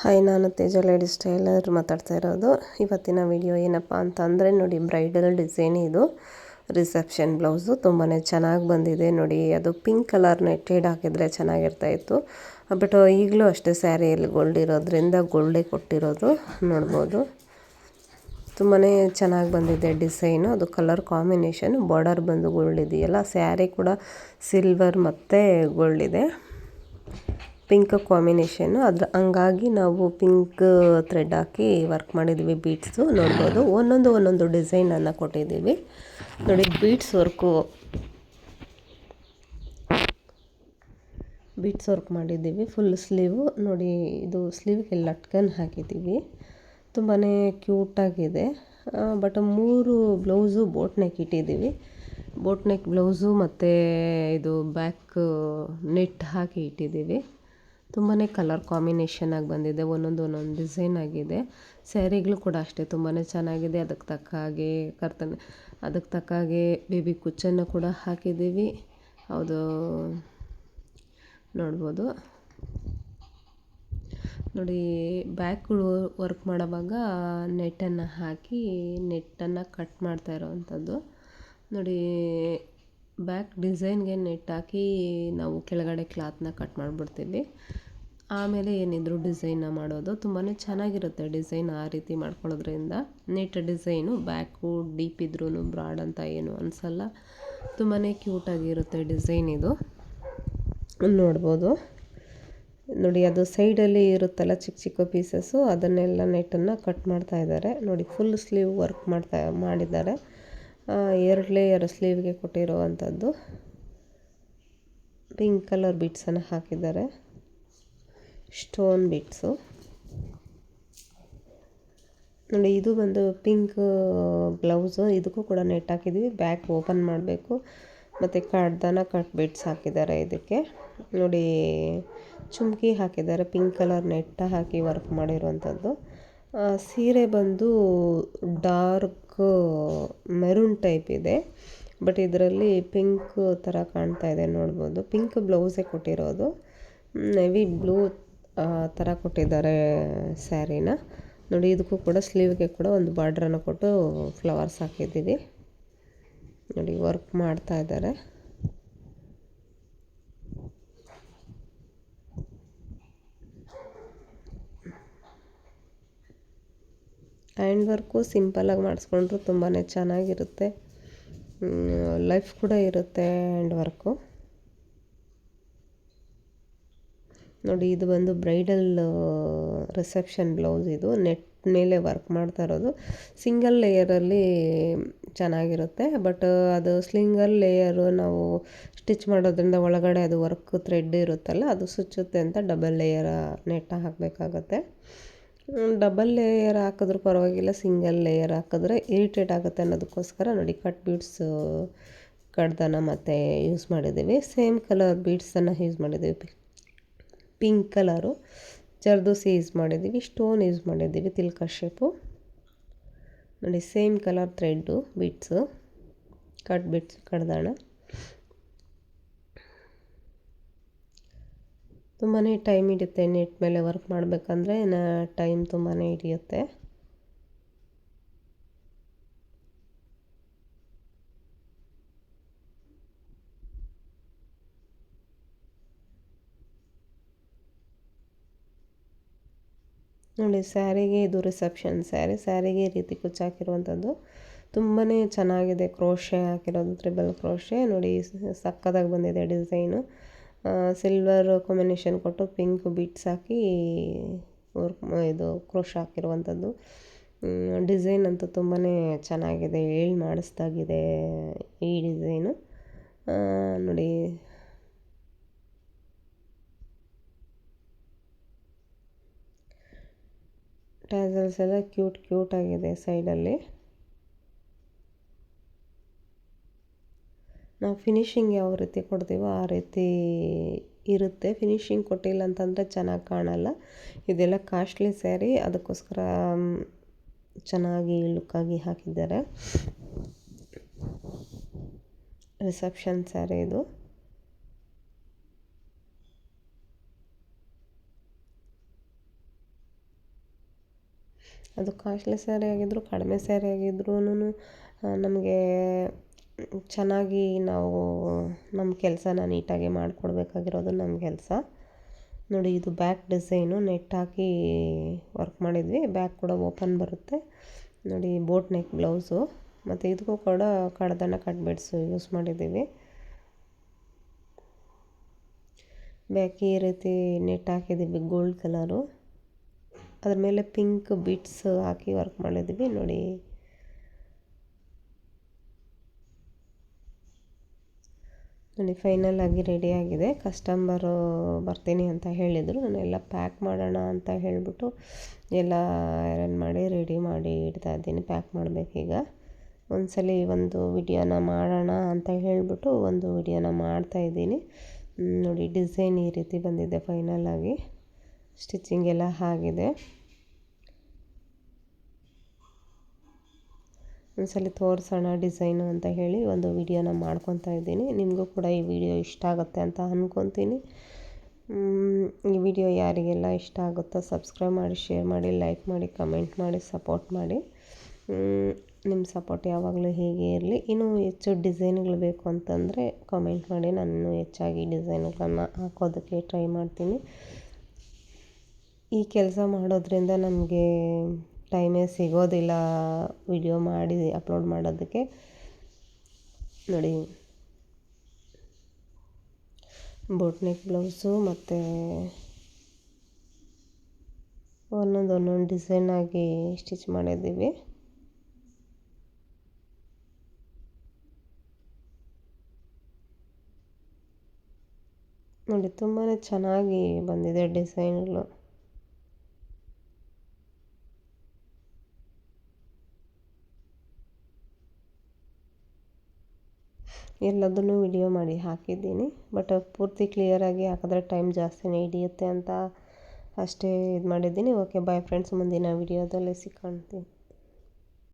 Hi, ನಾನು ತೇಜ ladies tailor ಮಾತಾಡ್ತಾ ಇರೋದು. ಇವತ್ತಿನ ವಿಡಿಯೋ ಏನಪ್ಪ ಅಂತಂದರೆ ನೋಡಿ, ಬ್ರೈಡಲ್ ಡಿಸೈನ್ ಇದು ರಿಸೆಪ್ಷನ್ ಬ್ಲೌಸು ತುಂಬಾ ಚೆನ್ನಾಗಿ ಬಂದಿದೆ. ನೋಡಿ, ಅದು ಪಿಂಕ್ ಕಲರ್ ನೆಟ್ಟೆಡ್ ಹಾಕಿದರೆ ಚೆನ್ನಾಗಿರ್ತಾಯಿತ್ತು. ಬಟ್ ಈಗಲೂ ಅಷ್ಟೇ ಸ್ಯಾರಿಯಲ್ಲಿ ಗೋಲ್ಡ್ ಇರೋದ್ರಿಂದ ಗೋಲ್ಡೇ ಕೊಟ್ಟಿರೋದು ನೋಡ್ಬೋದು. ತುಂಬಾ ಚೆನ್ನಾಗಿ ಬಂದಿದೆ ಡಿಸೈನು. ಅದು ಕಲರ್ ಕಾಂಬಿನೇಷನ್ ಬಾರ್ಡರ್ ಬಂದು ಗೋಲ್ಡ್ ಇದೆಯಲ್ಲ, ಸ್ಯಾರಿ ಕೂಡ ಸಿಲ್ವರ್ ಮತ್ತು ಗೋಲ್ಡ್ ಇದೆ, ಪಿಂಕ್ ಕಾಂಬಿನೇಷನ್ನು. ಹಂಗಾಗಿ ನಾವು ಪಿಂಕ್ ಥ್ರೆಡ್ ಹಾಕಿ ವರ್ಕ್ ಮಾಡಿದ್ದೀವಿ. ಬೀಡ್ಸು ನೋಡ್ಬೋದು, ಒಂದೊಂದು ಡಿಸೈನನ್ನು ಕೊಟ್ಟಿದ್ದೀವಿ. ನೋಡಿ, ಬೀಡ್ಸ್ ವರ್ಕ್ ಮಾಡಿದ್ದೀವಿ. ಫುಲ್ ಸ್ಲೀವು ನೋಡಿ, ಇದು ಸ್ಲೀವ್ಗೆ ಲಟ್ಕನ್ ಹಾಕಿದ್ದೀವಿ. ತುಂಬಾ ಕ್ಯೂಟಾಗಿದೆ. ಬಟ್ 3 ಬ್ಲೌಸು ಬೋಟ್ ನೆಕ್ ಇಟ್ಟಿದ್ದೀವಿ. ಬೋಟ್ ನೆಕ್ ಬ್ಲೌಸು ಮತ್ತು ಇದು ಬ್ಯಾಕ್ ನೆಟ್ ಹಾಕಿ ಇಟ್ಟಿದ್ದೀವಿ. ತುಂಬಾ ಕಲರ್ ಕಾಂಬಿನೇಷನ್ ಆಗಿ ಬಂದಿದೆ. ಒಂದೊಂದು ಡಿಸೈನ್ ಆಗಿದೆ. ಸ್ಯಾರಿಗಳು ಕೂಡ ಅಷ್ಟೇ ತುಂಬಾ ಚೆನ್ನಾಗಿದೆ. ಅದಕ್ಕೆ ತಕ್ಕ ಹಾಗೆ ಬೇಬಿ ಕುಚ್ಚನ್ನು ಕೂಡ ಹಾಕಿದ್ದೀವಿ. ಹೌದು, ನೋಡ್ಬೋದು. ನೋಡಿ, ಬ್ಯಾಕ್ಗಳು ವರ್ಕ್ ಮಾಡೋವಾಗ ನೆಟ್ಟನ್ನು ಹಾಕಿ ನೆಟ್ಟನ್ನು ಕಟ್ ಮಾಡ್ತಾ ಇರೋವಂಥದ್ದು. ನೋಡಿ, ಬ್ಯಾಕ್ ಡಿಸೈನ್ಗೆ ನೆಟ್ ಹಾಕಿ ನಾವು ಕೆಳಗಡೆ ಕ್ಲಾತ್ನ ಕಟ್ ಮಾಡಿಬಿಡ್ತೀವಿ. ಆಮೇಲೆ ಏನಿದ್ರು ಡಿಸೈನ್ನ ಮಾಡೋದು. ತುಂಬಾ ಚೆನ್ನಾಗಿರುತ್ತೆ ಡಿಸೈನ್ ಆ ರೀತಿ ಮಾಡ್ಕೊಳ್ಳೋದ್ರಿಂದ. ನೆಟ್ ಡಿಸೈನು ಬ್ಯಾಕು ಡೀಪ್ ಇದ್ರೂ ಬ್ರಾಡ್ ಅಂತ ಏನು ಅನಿಸಲ್ಲ. ತುಂಬಾ ಕ್ಯೂಟಾಗಿರುತ್ತೆ ಡಿಸೈನ್ ಇದು, ನೋಡ್ಬೋದು. ನೋಡಿ, ಅದು ಸೈಡಲ್ಲಿ ಇರುತ್ತಲ್ಲ ಚಿಕ್ಕ ಚಿಕ್ಕ ಪೀಸಸ್ಸು, ಅದನ್ನೆಲ್ಲ ನೆಟ್ಟನ್ನು ಕಟ್ ಮಾಡ್ತಾ ಇದ್ದಾರೆ. ನೋಡಿ, ಫುಲ್ ಸ್ಲೀವ್ ವರ್ಕ್ ಮಾಡಿದ್ದಾರೆ. 2 ಲೇಯರ್ ಸ್ಲೀವ್ಗೆ ಕೊಟ್ಟಿರೋವಂಥದ್ದು. ಪಿಂಕ್ ಕಲರ್ ಬೀಡ್ಸನ್ನು ಹಾಕಿದ್ದಾರೆ, ಸ್ಟೋನ್ ಬೀಡ್ಸು. ನೋಡಿ, ಇದು ಬಂದು ಪಿಂಕ್ ಬ್ಲೌಸು. ಇದಕ್ಕೂ ಕೂಡ ನೆಟ್ ಹಾಕಿದ್ದೀವಿ. ಬ್ಯಾಕ್ ಓಪನ್ ಮಾಡಬೇಕು. ಮತ್ತು ಕಟ್ ಬೀಡ್ಸ್ ಹಾಕಿದ್ದಾರೆ ಇದಕ್ಕೆ. ನೋಡಿ, ಚುಮ್ಕಿ ಹಾಕಿದ್ದಾರೆ. ಪಿಂಕ್ ಕಲರ್ ನೆಟ್ ಹಾಕಿ ವರ್ಕ್ ಮಾಡಿರುವಂಥದ್ದು. ಸೀರೆ ಬಂದು ಡಾರ್ಕ್ ಮೆರೂನ್ ಟೈಪ್ ಇದೆ. ಬಟ್ ಇದರಲ್ಲಿ ಪಿಂಕ್ ಥರ ಕಾಣ್ತಾ ಇದೆ, ನೋಡ್ಬೋದು. ಪಿಂಕ್ ಬ್ಲೌಸೇ ಕೊಟ್ಟಿರೋದು. ನೆವಿ ಬ್ಲೂ ಥರ ಕೊಟ್ಟಿದ್ದಾರೆ ಸ್ಯಾರಿನ. ನೋಡಿ, ಇದಕ್ಕೂ ಕೂಡ ಸ್ಲೀವ್ಗೆ ಕೂಡ ಒಂದು ಬಾರ್ಡ್ರನ್ನು ಕೊಟ್ಟು ಫ್ಲವರ್ಸ್ ಹಾಕಿದ್ದೀವಿ. ನೋಡಿ, ವರ್ಕ್ ಮಾಡ್ತಾ ಇದ್ದಾರೆ. ಹ್ಯಾಂಡ್ ವರ್ಕು ಸಿಂಪಲಾಗಿ ಮಾಡಿಸ್ಕೊಂಡ್ರು ತುಂಬಾ ಚೆನ್ನಾಗಿರುತ್ತೆ. ಲೈಫ್ ಕೂಡ ಇರುತ್ತೆ ಹ್ಯಾಂಡ್ ವರ್ಕು. ನೋಡಿ, ಇದು ಬಂದು ಬ್ರೈಡಲ್ ರಿಸೆಪ್ಷನ್ ಬ್ಲೌಸ್. ಇದು ನೆಟ್ ಮೇಲೆ ವರ್ಕ್ ಮಾಡ್ತಾ ಇರೋದು. ಸಿಂಗಲ್ ಲೇಯರಲ್ಲಿ ಚೆನ್ನಾಗಿರುತ್ತೆ. ಬಟ್ ಅದು ಸಿಂಗಲ್ ಲೇಯರು ನಾವು ಸ್ಟಿಚ್ ಮಾಡೋದ್ರಿಂದ ಒಳಗಡೆ ಅದು ವರ್ಕ್ ಥ್ರೆಡ್ ಇರುತ್ತಲ್ಲ, ಅದು ಸುಚ್ಚುತ್ತೆ ಅಂತ ಡಬಲ್ ಲೇಯರ್ ನೆಟ್ ಹಾಕಬೇಕಾಗತ್ತೆ. ಡಬಲ್ ಲೇಯರ್ ಹಾಕಿದ್ರೂ ಪರವಾಗಿಲ್ಲ, ಸಿಂಗಲ್ ಲೇಯರ್ ಹಾಕಿದ್ರೆ ಇರಿಟೇಟ್ ಆಗುತ್ತೆ ಅನ್ನೋದಕ್ಕೋಸ್ಕರ ನೋಡಿ, ಕಟ್ ಬೀಡ್ಸ್ ಕಡ್ದನ ಮತ್ತು ಯೂಸ್ ಮಾಡಿದ್ದೀವಿ. ಸೇಮ್ ಕಲರ್ ಬೀಡ್ಸನ್ನು ಯೂಸ್ ಮಾಡಿದ್ದೀವಿ. ಪಿಂಕ್ ಕಲರು ಜರ್ದೋಸಿ ಯೂಸ್ ಮಾಡಿದ್ದೀವಿ. ಸ್ಟೋನ್ ಯೂಸ್ ಮಾಡಿದ್ದೀವಿ, ತಿಲ್ಕ ಶೇಪು. ನೋಡಿ, same colour thread beads, cut beads ಕಡ್ದಾಣ. ತುಂಬಾ ಟೈಮ್ ಹಿಡಿಯುತ್ತೆ ನೆಟ್ ಮೇಲೆ ವರ್ಕ್ ಮಾಡಬೇಕಂದ್ರೆ. ಟೈಮ್ ತುಂಬಾ ಹಿಡಿಯುತ್ತೆ. ನೋಡಿ, ಸ್ಯಾರಿಗೆ ಇದು ರಿಸೆಪ್ಷನ್ ಸ್ಯಾರಿಗೆ ಈ ರೀತಿ ಕುಚ್ಚು ಹಾಕಿರುವಂಥದ್ದು. ತುಂಬಾ ಚೆನ್ನಾಗಿದೆ. ಕ್ರೋಶೆ ಹಾಕಿರೋದು, ಟ್ರಿಬಲ್ ಕ್ರೋಶೆ. ನೋಡಿ, ಸಕ್ಕದಾಗಿ ಬಂದಿದೆ ಡಿಸೈನು. ಸಿಲ್ವರ್ ಕಾಂಬಿನೇಷನ್ ಕೊಟ್ಟು ಪಿಂಕ್ ಬೀಡ್ಸ್ ಹಾಕಿ ಇದು ಕ್ರೋಶೆ ಹಾಕಿರುವಂಥದ್ದು. ಡಿಸೈನ್ ಅಂತೂ ತುಂಬಾ ಚೆನ್ನಾಗಿದೆ. ಮಾಡಿಸ್ದಾಗಿದೆ ಈ ಡಿಸೈನು. ನೋಡಿ, ಟ್ಯಾಸಲ್ಸ್ ಎಲ್ಲ ಕ್ಯೂಟ್ ಆಗಿದೆ ಸೈಡಲ್ಲಿ. ನಾವು ಫಿನಿಶಿಂಗ್ ಯಾವ ರೀತಿ ಕೊಡ್ತೀವೋ ಆ ರೀತಿ ಇರುತ್ತೆ. ಫಿನಿಶಿಂಗ್ ಕೊಟ್ಟಿಲ್ಲ ಅಂತಂದರೆ ಚೆನ್ನಾಗಿ ಕಾಣಲ್ಲ. ಇದೆಲ್ಲ ಕಾಸ್ಟ್ಲಿ ಸ್ಯಾರಿ, ಅದಕ್ಕೋಸ್ಕರ ಚೆನ್ನಾಗಿ ಲುಕ್ಕಾಗಿ ಹಾಕಿದ್ದಾರೆ. ರಿಸೆಪ್ಷನ್ ಸ್ಯಾರಿ ಇದು. ಅದು ಕಾಸ್ಟ್ಲಿ ಸ್ಯಾರಿ ಆಗಿದ್ದರೂ ಕಡಿಮೆ ಸ್ಯಾರಿ ಆಗಿದ್ರೂ ನಮಗೆ ಚೆನ್ನಾಗಿ ನಾವು ನಮ್ಮ ಕೆಲಸನ ನೀಟಾಗಿ ಮಾಡಿಕೊಡ್ಬೇಕಾಗಿರೋದು ನಮ್ಮ ಕೆಲಸ. ನೋಡಿ, ಇದು ಬ್ಯಾಕ್ ಡಿಸೈನು ನೆಟ್ ಹಾಕಿ ವರ್ಕ್ ಮಾಡಿದ್ವಿ. ಬ್ಯಾಕ್ ಕೂಡ ಓಪನ್ ಬರುತ್ತೆ. ನೋಡಿ, ಬೋಟ್ ನೆಕ್ ಬ್ಲೌಸು, ಮತ್ತು ಇದಕ್ಕೂ ಕೂಡ ಕಡ್ದನ ಕಟ್ ಬಿಡ್ಸು ಯೂಸ್ ಮಾಡಿದ್ದೀವಿ. ಬ್ಯಾಕ್ ಈ ರೀತಿ ನೆಟ್ ಹಾಕಿದ್ದೀವಿ ಗೋಲ್ಡ್ ಕಲರು, ಅದ್ರ ಮೇಲೆ ಪಿಂಕ್ ಬಿಟ್ಸ್ ಹಾಕಿ ವರ್ಕ್ ಮಾಡಿದ್ದೀವಿ. ನೋಡಿ, ಫೈನಲ್ ಆಗಿ ರೆಡಿಯಾಗಿದೆ. ಕಸ್ಟಮರು ಬರ್ತೀನಿ ಅಂತ ಹೇಳಿದರು. ನಾನೆಲ್ಲ ಪ್ಯಾಕ್ ಮಾಡೋಣ ಅಂತ ಹೇಳಿಬಿಟ್ಟು ಎಲ್ಲ ಐರನ್ ಮಾಡಿ ರೆಡಿ ಮಾಡಿ ಇಡ್ತಾ ಇದ್ದೀನಿ. ಪ್ಯಾಕ್ ಮಾಡಬೇಕೀಗ. ಒಂದ್ಸಲ ಒಂದು ವಿಡಿಯೋನ ಮಾಡೋಣ ಅಂತ ಹೇಳಿಬಿಟ್ಟು ಒಂದು ವಿಡಿಯೋನ ಮಾಡ್ತಾಯಿದ್ದೀನಿ. ನೋಡಿ, ಡಿಸೈನ್ ಈ ರೀತಿ ಬಂದಿದೆ. ಫೈನಲ್ ಆಗಿ ಸ್ಟಿಚಿಂಗ್ ಎಲ್ಲ ಆಗಿದೆ. ಒಂದ್ಸಲ ತೋರಿಸೋಣ ಡಿಸೈನು ಅಂತ ಹೇಳಿ ಒಂದು ವಿಡಿಯೋನ ಮಾಡ್ಕೊತಾ ಇದ್ದೀನಿ. ನಿಮಗೂ ಕೂಡ ಈ ವಿಡಿಯೋ ಇಷ್ಟ ಆಗುತ್ತೆ ಅಂತ ಅಂದ್ಕೊತೀನಿ. ಈ ವಿಡಿಯೋ ಯಾರಿಗೆಲ್ಲ ಇಷ್ಟ ಆಗುತ್ತೋ ಸಬ್ಸ್ಕ್ರೈಬ್ ಮಾಡಿ, ಶೇರ್ ಮಾಡಿ, ಲೈಕ್ ಮಾಡಿ, ಕಮೆಂಟ್ ಮಾಡಿ, ಸಪೋರ್ಟ್ ಮಾಡಿ. ನಿಮ್ಮ ಸಪೋರ್ಟ್ ಯಾವಾಗಲೂ ಹೀಗೆ ಇರಲಿ. ಇನ್ನೂ ಹೆಚ್ಚು ಡಿಸೈನ್ಗಳು ಬೇಕು ಅಂತಂದರೆ ಕಮೆಂಟ್ ಮಾಡಿ, ನಾನು ಇನ್ನೂ ಹೆಚ್ಚಾಗಿ ಡಿಸೈನ್ಗಳನ್ನು ಹಾಕೋದಕ್ಕೆ ಟ್ರೈ ಮಾಡ್ತೀನಿ. ಈ ಕೆಲಸ ಮಾಡೋದ್ರಿಂದ ನಮಗೆ ಟೈಮೇ ಸಿಗೋದಿಲ್ಲ ವಿಡಿಯೋ ಮಾಡಿ ಅಪ್ಲೋಡ್ ಮಾಡೋದಕ್ಕೆ. ನೋಡಿ, ಬೋಟ್ ನೆಕ್ ಬ್ಲೌಸು ಮತ್ತು ಒಂದೊಂದು ಡಿಸೈನ್ ಆಗಿ ಸ್ಟಿಚ್ ಮಾಡಿದ್ದೀವಿ. ನೋಡಿ, ತುಂಬಾ ಚೆನ್ನಾಗಿ ಬಂದಿದೆ ಡಿಸೈನ್ಗಳು. ಎಲ್ಲದನ್ನೂ ವಿಡಿಯೋ ಮಾಡಿ ಹಾಕಿದ್ದೀನಿ. ಬಟ್ ಪೂರ್ತಿ ಕ್ಲಿಯರಾಗಿ ಹಾಕಿದ್ರೆ ಟೈಮ್ ಜಾಸ್ತಿನೇ ಹಿಡಿಯುತ್ತೆ ಅಂತ ಅಷ್ಟೇ ಇದು ಮಾಡಿದ್ದೀನಿ. Okay, bye friends. ಮುಂದಿನ ವಿಡಿಯೋದಲ್ಲಿ ಸಿಕ್ಕಾಣ್ತೀನಿ.